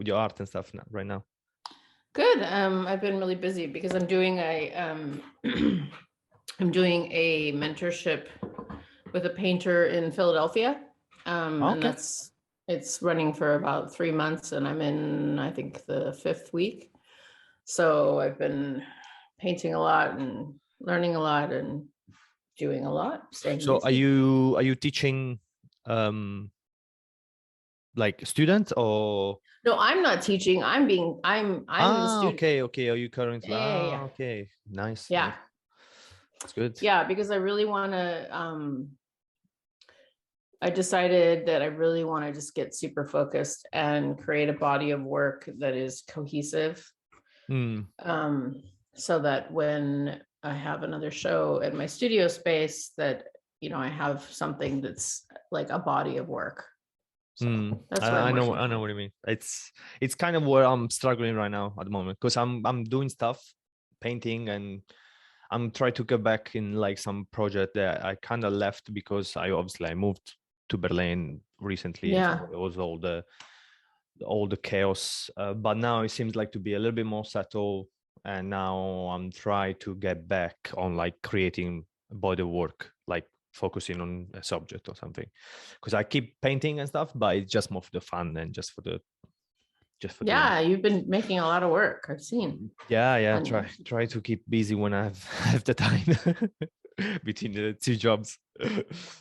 your art and stuff right now? Good. I've been really busy because I'm doing I'm doing a mentorship with a painter in Philadelphia. And it's running for about 3 months, and I'm in, I think, the 5th week. So I've been painting a lot and learning a lot and doing a lot. Staying So busy. are you teaching like students or? No, I'm not teaching. I'm the student. Okay. Are you currently? Yeah. Okay. Nice. Yeah. Nice. That's good. Yeah, because I really want to, I decided that I really want to just get super focused and create a body of work that is cohesive. So that when I have another show at my studio space, that, you know, I have something that's like a body of work. So that's what I know what you mean. It's kind of where I'm struggling right now at the moment, because I'm doing stuff, painting, and I'm trying to get back in like some project that I kind of left because I moved to Berlin recently. Yeah. So it was all the chaos, but now it seems like to be a little bit more settled, and now I'm trying to get back on like creating body work, like focusing on a subject or something, because I keep painting and stuff, but it's just more for the fun and just for yeah, you've been making a lot of work, I've seen. Yeah, try to keep busy when I have the time between the two jobs.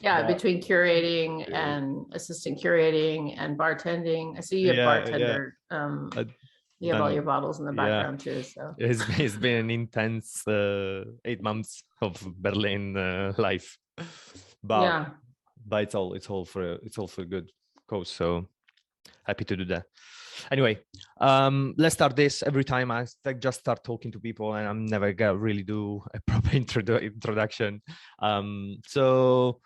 Yeah, between curating and assistant curating and bartending. I see you have bartender. You have all your bottles in the background too. So it's been an intense 8 months of Berlin life, but it's all for a good cause. So happy to do that. Anyway, let's start this. Every time I just start talking to people, and I'm never gonna really do a proper introduction. So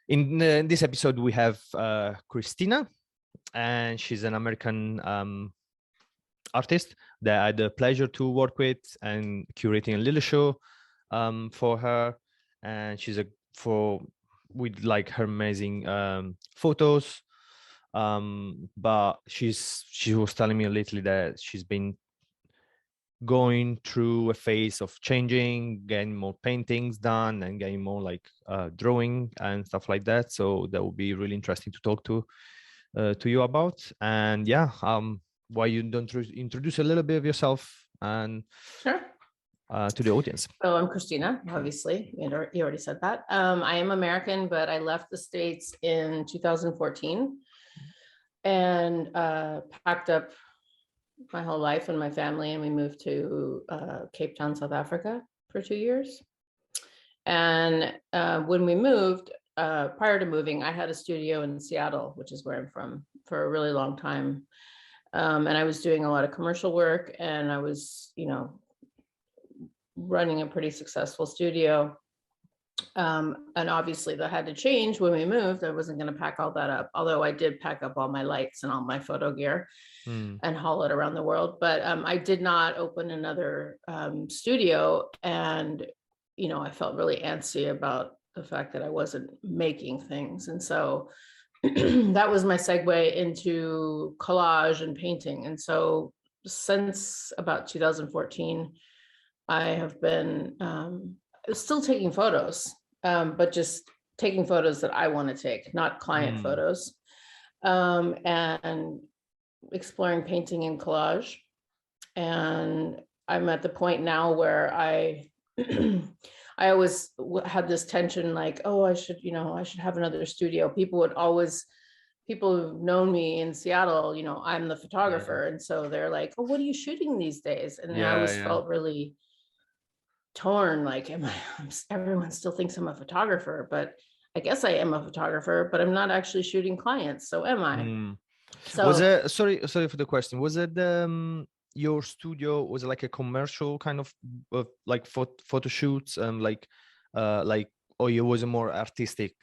in this episode, we have Cristina, and she's an American artist that I had the pleasure to work with and curating a little show for her. And she's with like her amazing photos. But she was telling me lately that she's been going through a phase of changing, getting more paintings done and getting more like drawing and stuff like that. So that would be really interesting to talk to you about. And why you don't introduce a little bit of yourself and sure. To the audience. So I'm Cristina, obviously, you already said that. I am American, but I left the States in 2014 and packed up my whole life and my family, and we moved to Cape Town, South Africa for 2 years. And when we moved, prior to moving, I had a studio in Seattle, which is where I'm from, for a really long time. And I was doing a lot of commercial work, and I was, running a pretty successful studio. And obviously that had to change when we moved. I wasn't going to pack all that up, although I did pack up all my lights and all my photo gear and haul it around the world. But I did not open another studio. And, I felt really antsy about the fact that I wasn't making things. And so that was my segue into collage and painting. And so since about 2014, I have been still taking photos, but just taking photos that I want to take, not client photos, and exploring painting and collage. And I'm at the point now where I always had this tension, like, oh, I should have another studio. People who've known me in Seattle, I'm the photographer. And so they're like, oh, what are you shooting these days? And I always felt really torn, like, everyone still thinks I'm a photographer, but I guess I am a photographer, but I'm not actually shooting clients. So am I? So was it, sorry for the question, was it your studio, was it like a commercial kind of like photo shoots or it was a more artistic,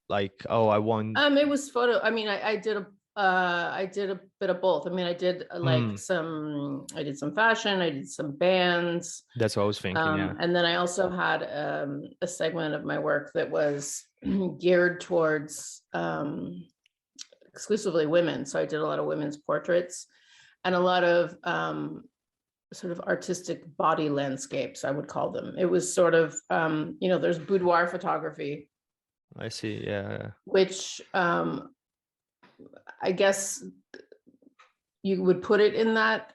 like, oh, I want it was photo. I mean, I did a bit of both. I mean, I did some fashion, I did some bands. That's what I was thinking. And then I also had a segment of my work that was geared towards exclusively women. So I did a lot of women's portraits. and a lot of sort of artistic body landscapes, I would call them. It was sort of, there's boudoir photography. I see. Yeah. Which I guess you would put it in that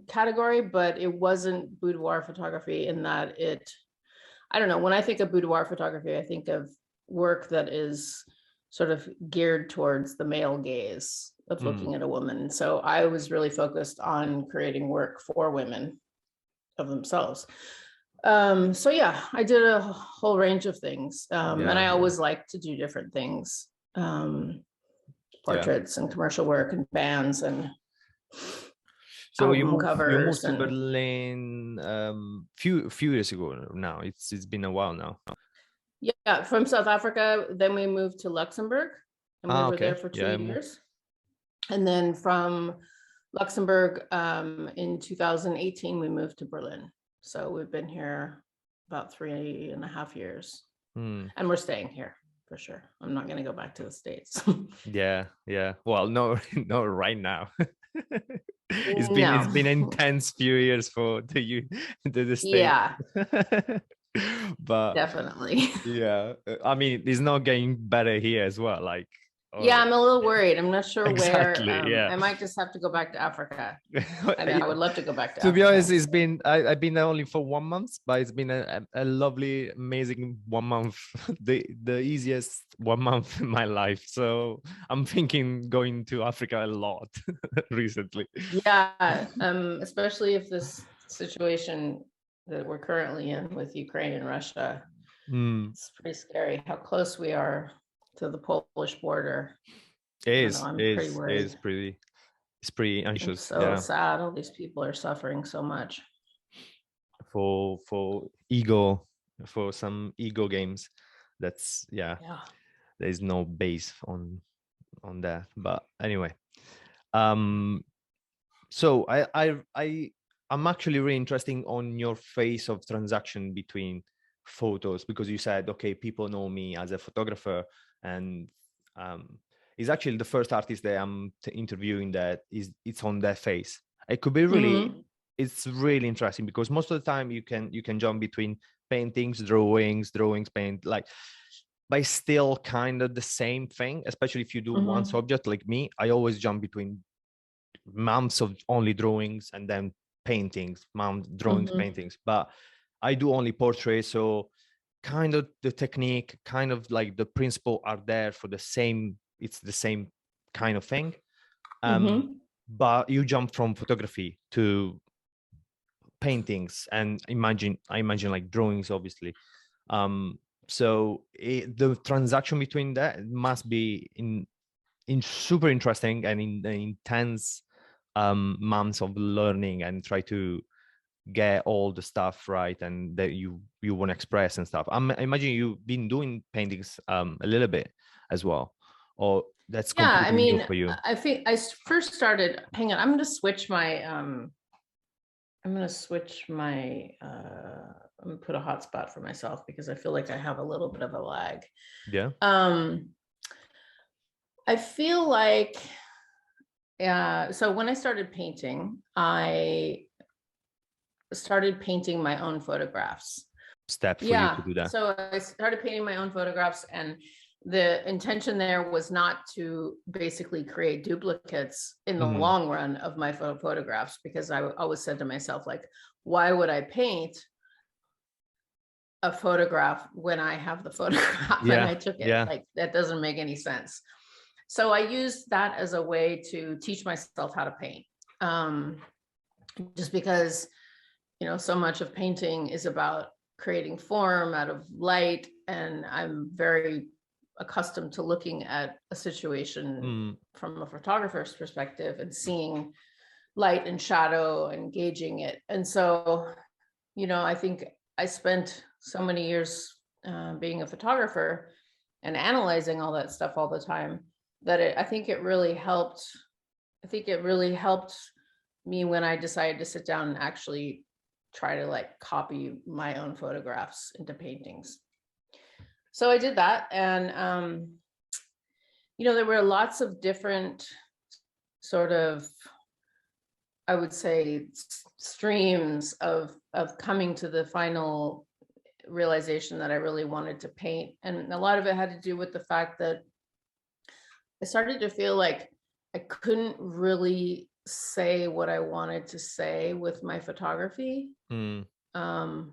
category, but it wasn't boudoir photography in that I don't know, when I think of boudoir photography, I think of work that is sort of geared towards the male gaze of looking at a woman. So I was really focused on creating work for women of themselves. So yeah, I did a whole range of things. And I always like to do different things. Portraits and commercial work and bands and so you moved to Berlin few years ago now. It's been a while now. Yeah, from South Africa, then we moved to Luxembourg, and we were there for 2 years. And then from Luxembourg, in 2018, we moved to Berlin. So we've been here about 3.5 years, and we're staying here for sure. I'm not going to go back to the States. Yeah. Well, no, right now. It's been intense few years for the States. Yeah. But definitely. Yeah, I mean, it's not getting better here as well. Like, yeah, I'm a little worried. I'm not sure exactly, where. I might just have to go back to Africa. I mean, I would love to go back to Africa. Be honest, it's been I've been there only for 1 month, but it's been a lovely, amazing 1 month, the easiest 1 month in my life. So I'm thinking going to Africa a lot recently. Yeah, especially if this situation that we're currently in with Ukraine and Russia, it's pretty scary how close we are to the Polish border. I'm pretty worried. It's pretty anxious. So sad. All these people are suffering so much for some ego games. That's there's no base on that. But anyway, so I'm actually really interested on your phase of transaction between photos, because you said, okay, people know me as a photographer, and it's actually the first artist that I'm interviewing that it's on that phase. It could be really, it's really interesting, because most of the time you can jump between paintings, drawings, paint, like, but it's still kind of the same thing, especially if you do one subject like me. I always jump between months of only drawings and then paintings, drawings, paintings, but I do only portraits. So kind of the technique, kind of like the principle are there for the same, it's the same kind of thing. But you jump from photography to paintings, and I imagine like drawings, obviously. So the transaction between that must be in super interesting and in the intense months of learning and try to get all the stuff right and that you want to express and stuff. I imagine you've been doing paintings a little bit as well, or that's completely new for you. I think I first started, hang on, I'm going to switch my I'm going to put a hotspot for myself, because I feel like I have a little bit of a lag. I feel like so when I started painting, I started painting my own photographs. Step for you to do that. So I started painting my own photographs, and the intention there was not to basically create duplicates in the long run of my photographs, because I always said to myself, like, why would I paint a photograph when I have the photograph and I took it? Like, that doesn't make any sense. So I used that as a way to teach myself how to paint, just because, so much of painting is about creating form out of light, and I'm very accustomed to looking at a situation from a photographer's perspective and seeing light and shadow and gauging it. And so, I think I spent so many years being a photographer and analyzing all that stuff all the time, that I think it really helped. I think it really helped me when I decided to sit down and actually try to like copy my own photographs into paintings. So I did that, and there were lots of different sort of I would say, streams of coming to the final realization that I really wanted to paint. And a lot of it had to do with the fact that I started to feel like I couldn't really say what I wanted to say with my photography. You know,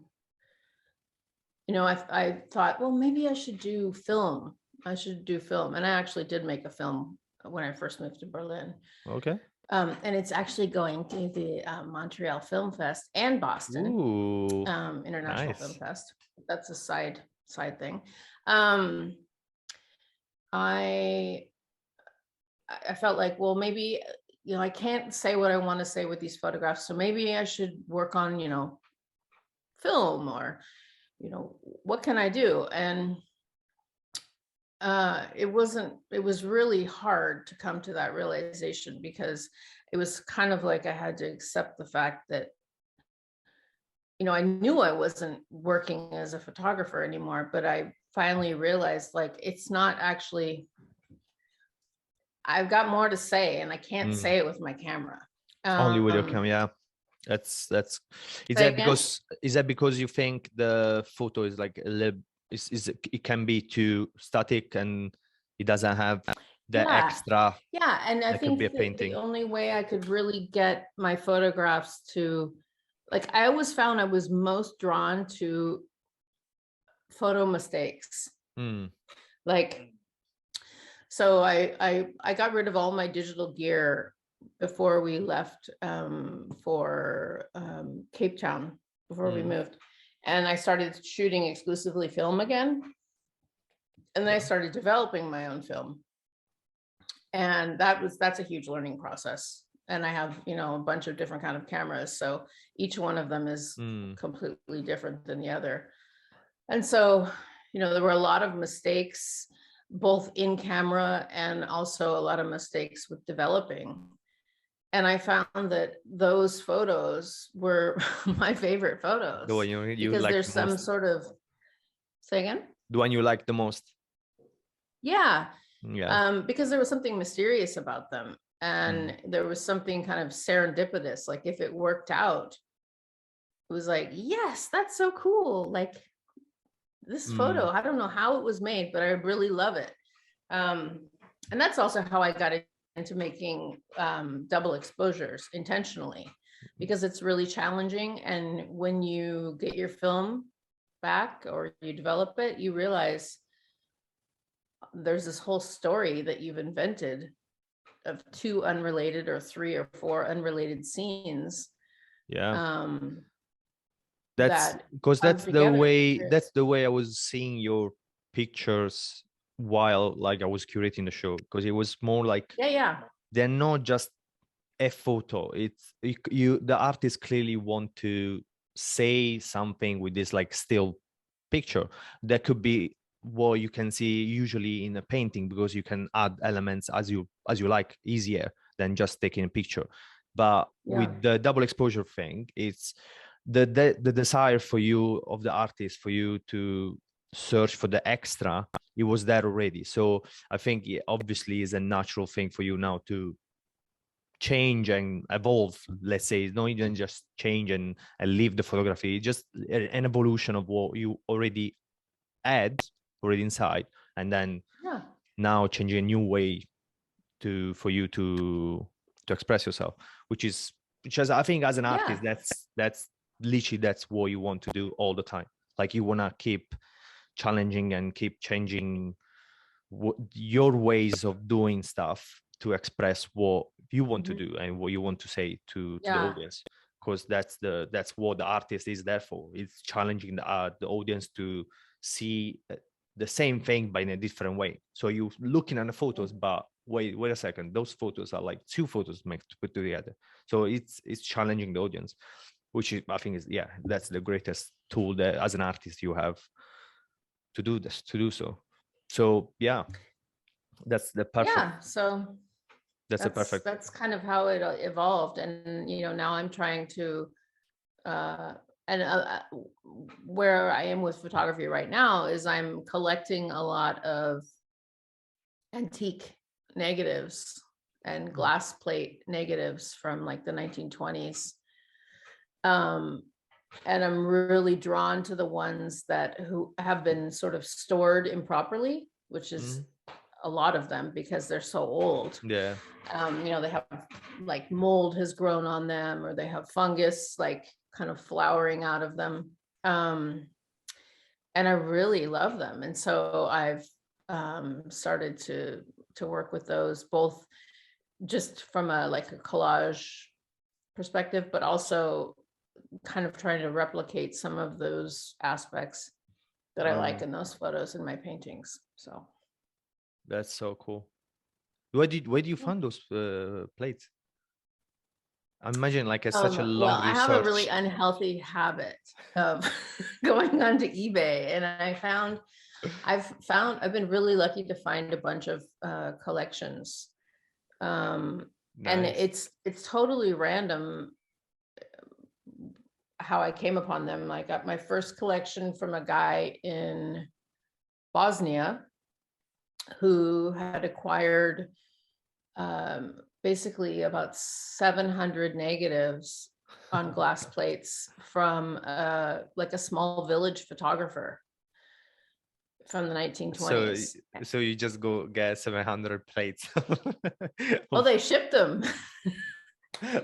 I thought, well, maybe I should do film. And I actually did make a film when I first moved to Berlin. Okay. And it's actually going to the Montreal Film Fest and Boston International Film Fest. That's a side thing. I felt like, well, maybe, you know, I can't say what I want to say with these photographs, so maybe I should work on, you know, film, or, you know, what can I do? And it was really hard to come to that realization, because it was kind of like I had to accept the fact that, you know, I knew I wasn't working as a photographer anymore, but I finally realized, like, it's not actually, I've got more to say, and I can't say it with my camera. Only with your camera, yeah. That's is that because you think the photo is like a little, it can be too static and it doesn't have the extra? Yeah, and I think the only way I could really get my photographs to, like, I always found I was most drawn to photo mistakes. Like, so I got rid of all my digital gear before we left for Cape Town, before we moved, and I started shooting exclusively film again, and then I started developing my own film, and that's a huge learning process. And I have, you know, a bunch of different kind of cameras, so each one of them is completely different than the other. And so, you know, there were a lot of mistakes, both in camera and also a lot of mistakes with developing. And I found that those photos were my favorite photos. The one you because like there's some sort of, say again? The one you like the most? Yeah. Because there was something mysterious about them. And there was something kind of serendipitous. Like, if it worked out, it was like, yes, that's so cool. Like, this photo, I don't know how it was made, but I really love it. And that's also how I got into making double exposures intentionally, because it's really challenging. And when you get your film back or you develop it, you realize there's this whole story that you've invented of 2 unrelated or 3 or 4 unrelated scenes. That's because that's the way I was seeing your pictures while, like, I was curating the show, because it was more like, they're not just a photo. It's the artists clearly want to say something with this, like, still picture that could be what you can see usually in a painting, because you can add elements as you like, easier than just taking a picture. But with the double exposure thing, it's the desire for you, of the artist, for you to search for the extra. It was there already. So I think it obviously is a natural thing for you now to change and evolve. Let's say it's not even just change and leave the photography, just an evolution of what you already had already inside, and then now changing a new way for you to express yourself, which is I think, as an artist, that's literally, that's what you want to do all the time. Like, you want to keep challenging and keep changing your ways of doing stuff to express what you want to do and what you want to say to the audience, because that's what the artist is there for. It's challenging the audience to see the same thing but in a different way. So you looking at the photos, but wait a second, those photos are like 2 photos mixed to put together. So it's challenging the audience, which I think is that's the greatest tool that as an artist you have to do so. So that's the perfect. So that's kind of how it evolved. And, you know, now I'm trying to where I am with photography right now is I'm collecting a lot of antique negatives and glass plate negatives from like the 1920s. And I'm really drawn to the ones who have been sort of stored improperly, which is a lot of them because they're so old. Yeah. They have like mold has grown on them, or they have fungus like kind of flowering out of them. And I really love them. And so I've started to work with those, both just from a collage perspective, but also kind of trying to replicate some of those aspects that I like in those photos in my paintings. So that's so cool. Where do you find those plates? I imagine such a long research. I have a really unhealthy habit of going onto eBay, and I've been really lucky to find a bunch of collections. Nice. And it's totally random how I came upon them. I got my first collection from a guy in Bosnia who had acquired basically about 700 negatives on glass plates from a small village photographer from the 1920s. So you just go get 700 plates. Oh, they shipped them.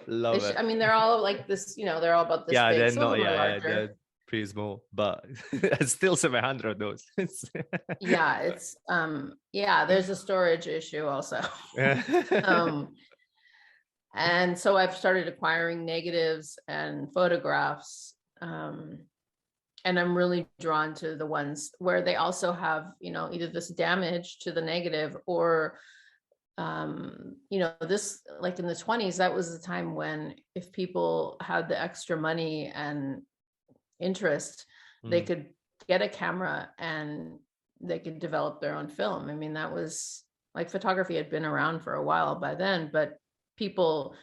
Love it. I mean, they're all like this, they're all about this big. They're not, they're pretty small, but it's still 700 of those. It's there's a storage issue also. And so I've started acquiring negatives and photographs, and I'm really drawn to the ones where they also have either this damage to the negative or this, like in the 20s, that was the time when if people had the extra money and interest, they could get a camera and they could develop their own film. I mean, that was photography had been around for a while by then, but people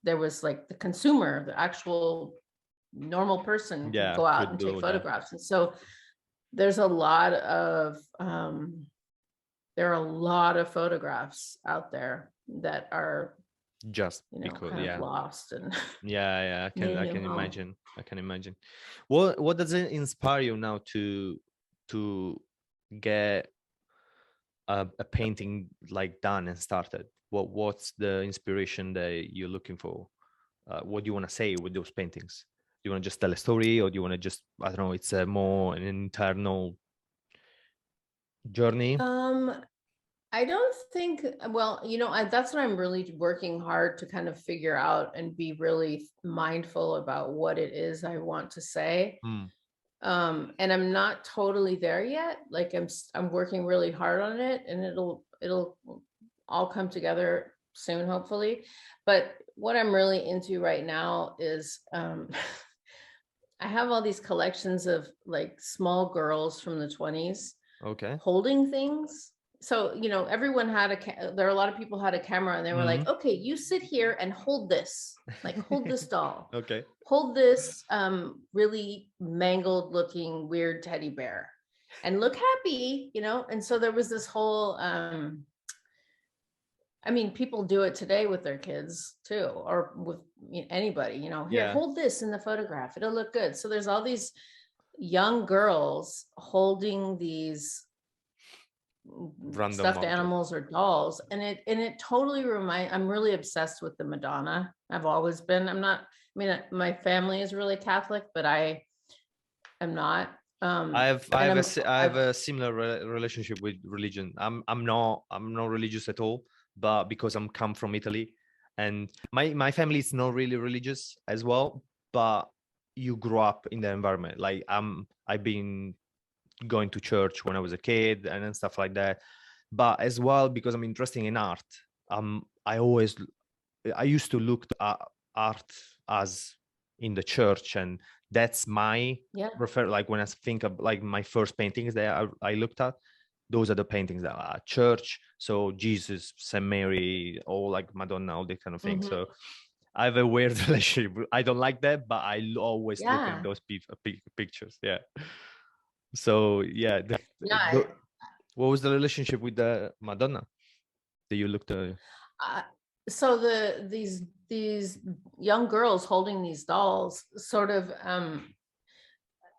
there was the consumer, the actual normal person could go out and take photographs. And so there's a lot of there are a lot of photographs out there that are just because lost. And I can imagine. What does it inspire you now to get a painting done and started? What's the inspiration that you're looking for? What do you want to say with those paintings? Do you want to just tell a story, or do you want to just, I don't know, it's more an internal journey? I don't think, that's what I'm really working hard to kind of figure out and be really mindful about what it is I want to say. And I'm not totally there yet. I'm working really hard on it, and it'll all come together soon, hopefully. But what I'm really into right now is I have all these collections of small girls from the 20s holding things. So everyone there are a lot of people had a camera, and they were like, okay, you sit here and hold this, hold this doll, hold this really mangled looking weird teddy bear and look happy, and so there was this whole I mean, people do it today with their kids too, or with anybody, here, hold this in the photograph, it'll look good. So there's all these young girls holding these random stuffed animals or dolls, and it totally I'm really obsessed with the Madonna. I've always been. My family is really Catholic, but I am not. I have a similar relationship with religion. I'm not religious at all, but because I'm come from Italy, and my family is not really religious as well, but you grow up in the environment. I've been going to church when I was a kid and stuff like that, but as well because I'm interested in art. I used to look at art as in the church, and that's my prefer. When I think of my first paintings that I looked at, those are the paintings that are at church. So Jesus, Saint Mary, all Madonna, all that kind of thing. So I have a weird relationship. I don't like that, but I always look at those pictures. So what was the relationship with the Madonna that you looked at? So these young girls holding these dolls sort of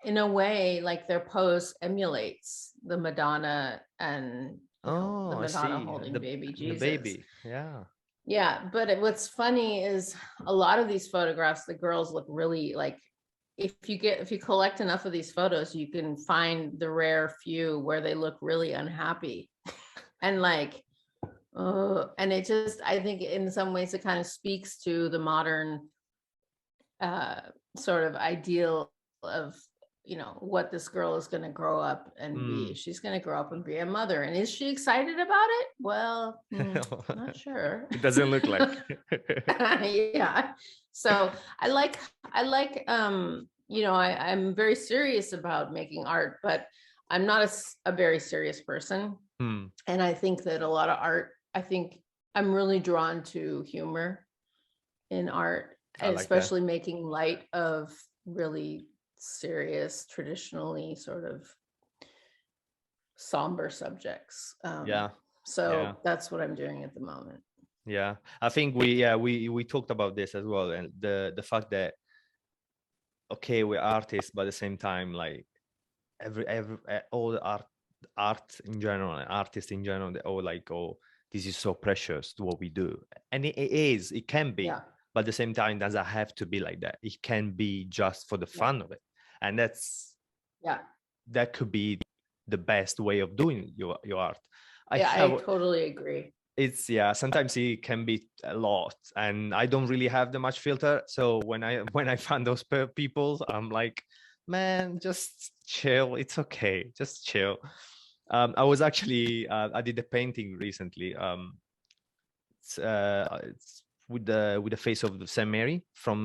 in a way, like their pose emulates the Madonna and the Madonna holding baby Jesus. The baby, yeah. Yeah, but what's funny is a lot of these photographs, the girls look really like, if you collect enough of these photos, you can find the rare few where they look really unhappy and like, and it just, I think in some ways it kind of speaks to the modern sort of ideal of, what this girl is going to grow up and be. She's going to grow up and be a mother. And is she excited about it? Well, not sure. It doesn't look like. Yeah. So I like, I'm very serious about making art, but I'm not a very serious person. And I think that a lot of art, I think I'm really drawn to humor in art, and like especially making light of really serious, traditionally sort of somber subjects. That's what I'm doing at the moment. Yeah, I think we talked about this as well, and the fact that we're artists, but at the same time, like every all the art in general, artists in general, they all like, this is so precious to what we do, and it can be. Yeah. But at the same time, it doesn't have to be like that. It can be just for the fun of it. And that could be the best way of doing your art. I totally agree. It's sometimes it can be a lot, and I don't really have that much filter. So when I find those people, I'm like, man, just chill. It's okay. Just chill. I was actually I did a painting recently. It's with the face of Saint Mary from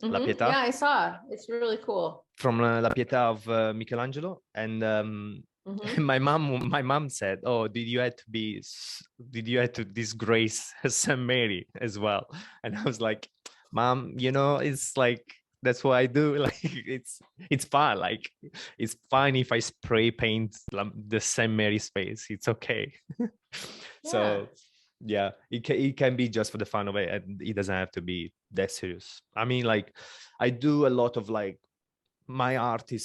La Pietà. Yeah, I saw. It's really cool. From La Pietà of Michelangelo, and my mom said, "Oh, did you have to disgrace Saint Mary as well?" And I was like, "Mom, it's like that's what I do. Like it's fine. Like it's fine if I spray paint the Saint Mary's face. It's okay." So. Yeah, it can be just for the fun of it, and it doesn't have to be that serious. I mean, like I do a lot of like my art I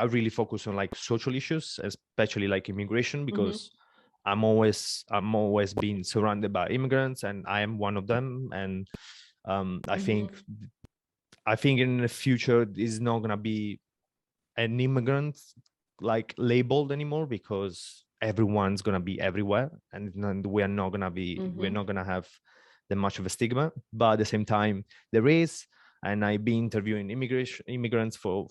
really focus on like social issues, especially like immigration, because I'm always being surrounded by immigrants, and I am one of them. And I think in the future is not gonna be an immigrant like labeled anymore, because everyone's gonna be everywhere, and we're not gonna have that much of a stigma. But at the same time, there is, and I've been interviewing immigrants for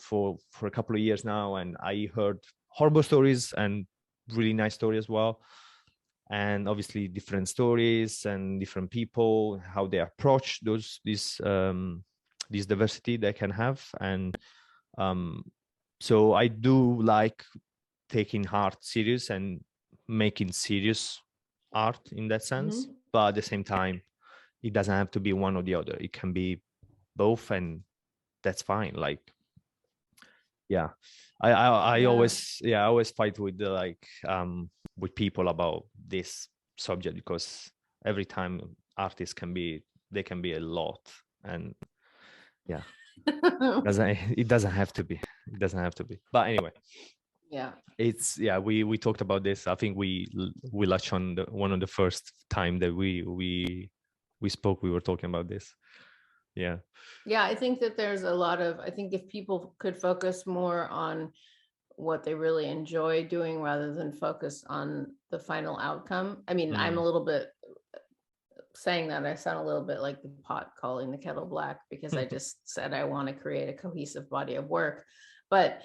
a couple of years now, and I heard horrible stories and really nice stories as well, and obviously different stories and different people, how they approach this diversity they can have. And so I do like taking art serious and making serious art in that sense. But at the same time, it doesn't have to be one or the other. It can be both, and that's fine. Like, I always fight with with people about this subject, because every time artists can be a lot, and it doesn't have to be. But anyway. It's we talked about this. I think we latched on one of the first time that we spoke, we were talking about this. I think that there's a lot of, I think if people could focus more on what they really enjoy doing rather than focus on the final outcome. I mean, I'm a little bit saying that, I sound a little bit like the pot calling the kettle black, because I just said I want to create a cohesive body of work. But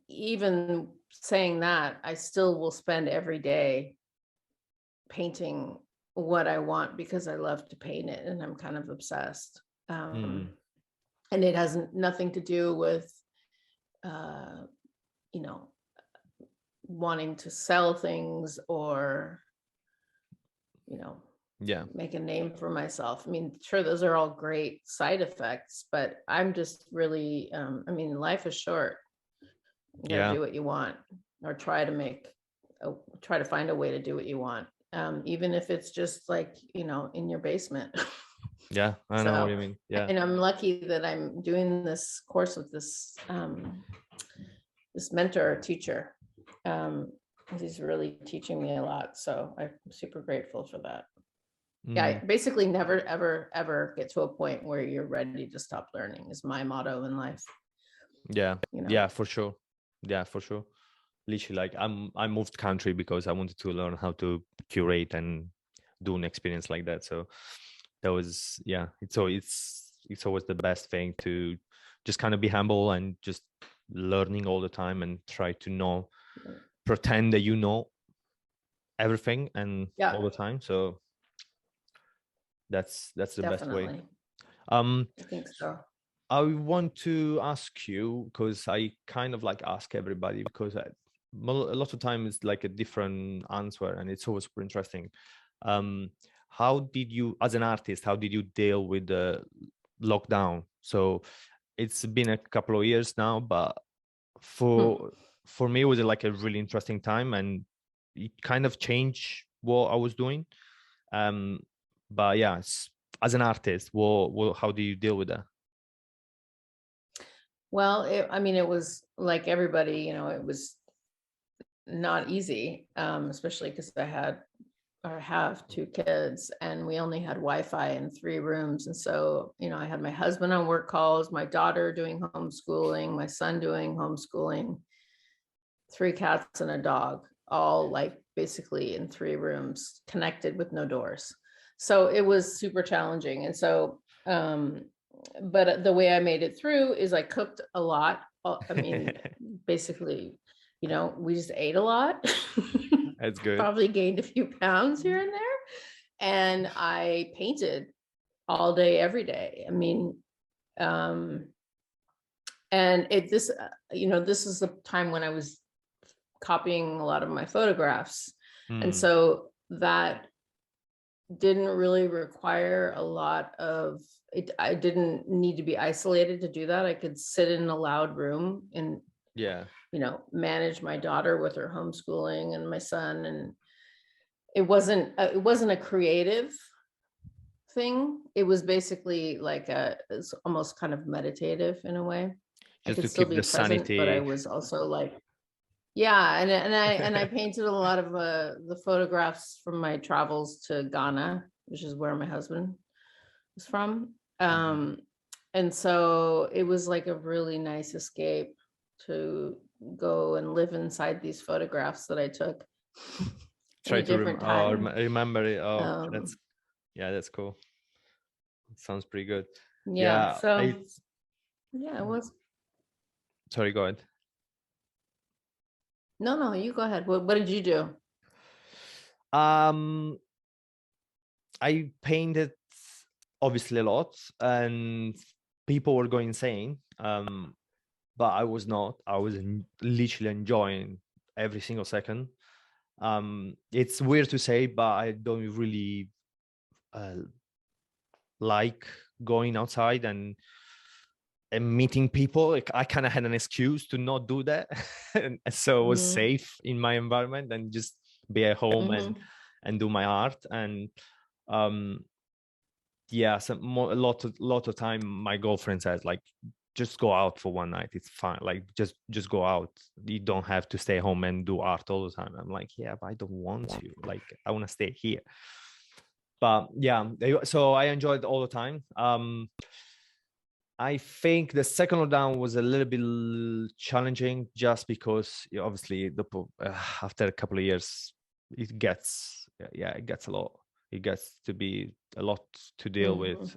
even saying that, I still will spend every day painting what I want, because I love to paint it, and I'm kind of obsessed. And it has nothing to do with wanting to sell things or make a name for myself. I mean, sure, those are all great side effects, but I'm just really life is short. You gotta do what you want, or try to make try to find a way to do what you want, even if it's just like, you know, in your basement. Yeah, I know what you mean. Yeah. And I'm lucky that I'm doing this course with this this mentor teacher. He's really teaching me a lot, so I'm super grateful for that. Yeah, I basically never, ever, ever get to a point where you're ready to stop learning is my motto in life. Yeah, you know? yeah, for sure. Yeah, for sure. Literally, like I moved country because I wanted to learn how to curate and do an experience like that. So that was, yeah, it's always the best thing to just kind of be humble and just learning all the time and try to pretend that you know everything and all the time. So that's the best way. I think so. I want to ask you, because I kind of like ask everybody, because a lot of times it's like a different answer and it's always super interesting. How did you, as an artist, how did you deal with the lockdown? So it's been a couple of years now, but for me, it was like a really interesting time and it kind of changed what I was doing. But yeah, as an artist, how do you deal with that? Well, I mean, it was like everybody, you know, it was not easy, especially because I have 2 kids and we only had Wi-Fi in 3 rooms. And so, you know, I had my husband on work calls, my daughter doing homeschooling, my son doing homeschooling, 3 cats and a dog, all like basically in 3 rooms connected with no doors. So it was super challenging. And so, but the way I made it through is I cooked a lot. I mean, basically, you know, we just ate a lot. That's good. Probably gained a few pounds here and there. And I painted all day, every day. I mean, and you know, this is the time when I was copying a lot of my photographs. And so that didn't really require a lot of it. I didn't need to be isolated to do that. I could sit in a loud room and, you know, manage my daughter with her homeschooling and my son. And it wasn't a creative thing. It was basically like it's almost kind of meditative in a way. Just I could to still keep be the present, sanity. but I was also like, yeah, and I painted a lot of the photographs from my travels to Ghana, which is where my husband was from. And so it was like a really nice escape to go and live inside these photographs that I took. Try to remember it. Oh, that's cool. It sounds pretty good. Yeah. So yeah, it was. Sorry, go ahead. No, you go ahead. What did you do? I painted obviously a lot and people were going insane. But I was not. I was literally enjoying every single second. It's weird to say, but I don't really like going outside and meeting people. Like, I kind of had an excuse to not do that. And so I was safe in my environment and just be at home and do my art. And yeah, a lot of time my girlfriend says, like, just go out for one night, it's fine. Like, just go out, you don't have to stay home and do art all the time. I'm like, yeah, but I don't want to. Like, I want to stay here. But yeah, so I enjoyed all the time. I think the second lockdown was a little bit challenging, just because obviously after a couple of years, it gets a lot. It gets to be a lot to deal with.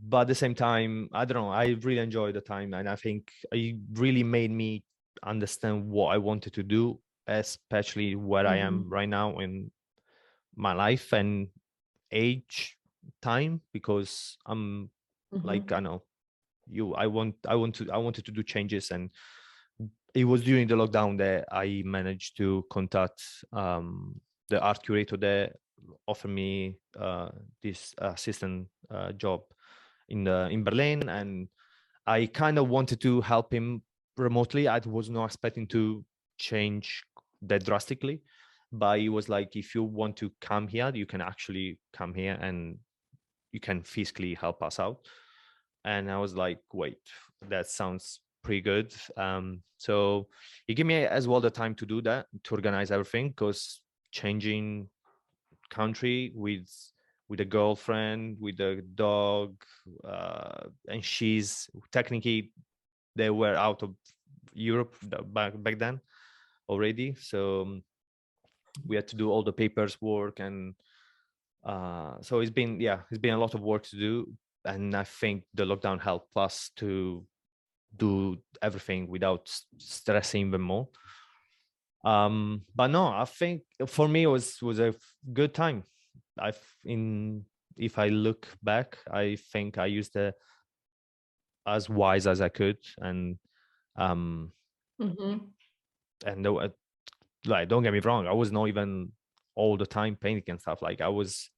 But at the same time, I don't know, I really enjoyed the time, and I think it really made me understand what I wanted to do, especially where I am right now in my life and age time, because I'm like, I know I wanted to do changes. And it was during the lockdown that I managed to contact the art curator that offered me this assistant job in Berlin, and I kind of wanted to help him remotely. I was not expecting to change that drastically, but it was like, if you want to come here, you can actually come here and you can physically help us out. And I was like, wait, that sounds pretty good. So it gave me as well the time to do that, to organize everything, because changing country with a girlfriend, with a dog, and she's technically, they were out of Europe back then already, so we had to do all the papers work, and so it's been a lot of work to do, and I think the lockdown helped us to do everything without stressing even more. But no, I think for me it was a good time. If I look back, I think I used it as wise as I could, and and like, don't get me wrong, I was not even all the time painting and stuff. Like, I was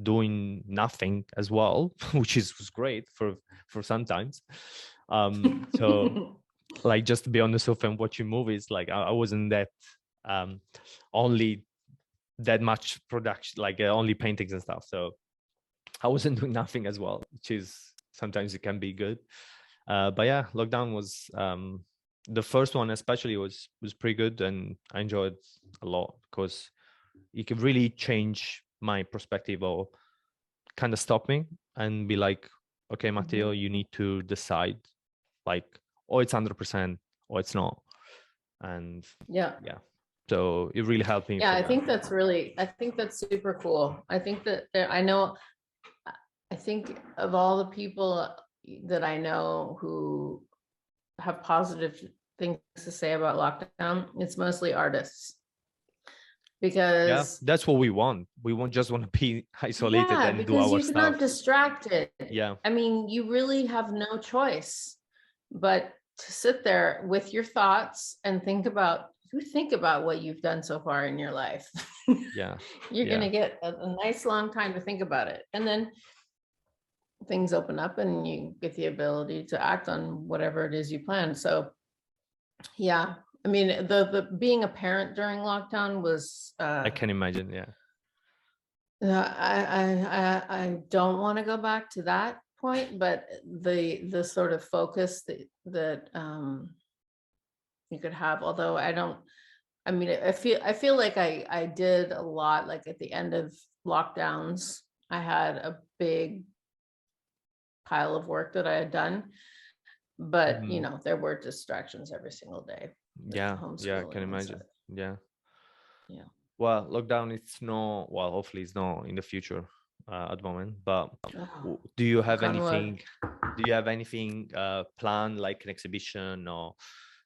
doing nothing as well, which was great for sometimes. So like, just to be on the sofa and watching movies, like I wasn't that only that much production, like only paintings and stuff. So I wasn't doing nothing as well, which is sometimes it can be good. But yeah, lockdown was the first one especially was pretty good, and I enjoyed a lot, because it could really change my perspective, or kind of stop me and be like, okay, Matteo, you need to decide, like, or it's 100% or it's not. And so it really helped me. I think that's super cool. I think that I think of all the people that I know who have positive things to say about lockdown, it's mostly artists. Because that's what we want. We just want to be isolated and do our stuff. Because you're not distracted. Yeah. I mean, you really have no choice but to sit there with your thoughts and think about what you've done so far in your life. Yeah. You're going to get a nice long time to think about it. And then things open up and you get the ability to act on whatever it is you plan. So yeah, I mean, the being a parent during lockdown was I can imagine. I don't want to go back to that point, but the sort of focus that you could have, although I feel like I did a lot. Like at the end of lockdowns, I had a big pile of work that I had done, but there were distractions every single day. Yeah, I can imagine. Yeah. Well, lockdown, it's not, well, hopefully it's not in the future at the moment, but do you have anything planned, like an exhibition or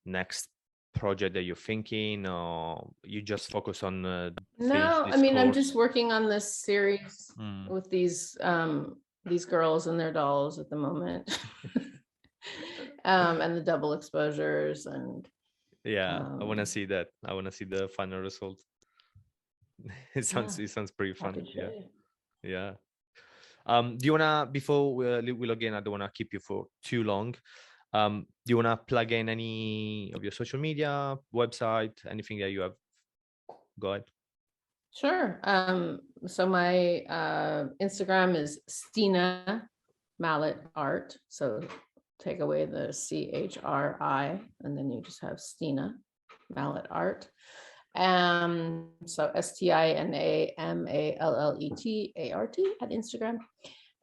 next project that you're thinking, or you just focus on no, I mean, I'm just working on this series with these girls and their dolls at the moment. And the double exposures, and I want to see that. I want to see the final result. It sounds pretty fun. Yeah. Do you wanna, before we log in, I don't wanna keep you for too long. Do you wanna plug in any of your social media, website, anything that you have? Go ahead. Sure. So my Instagram is Christina Mallet Art. So take away the CHRI, and then you just have Christina Mallet Art. So STINAMALLET ART at Instagram.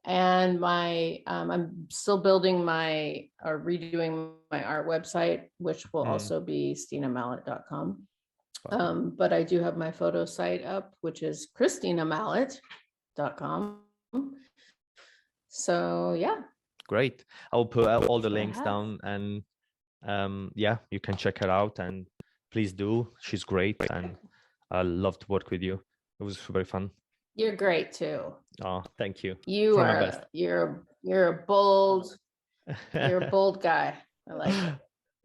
And I'm still building redoing my art website, which will also be ChristinaMallet.com. But I do have my photo site up, which is ChristinaMallet.com. So yeah. Great. I'll put all the links down, and you can check her out, and please do. She's great, and I love to work with you. It was very fun. You're great too. Oh, thank you. You're a bold guy. I like it.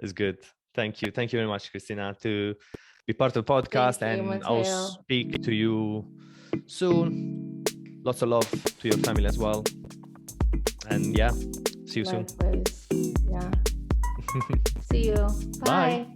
It's good. Thank you very much, Cristina, to be part of the podcast, and I'll speak to you soon. Lots of love to your family as well, and see you soon. Yeah. See you. Bye.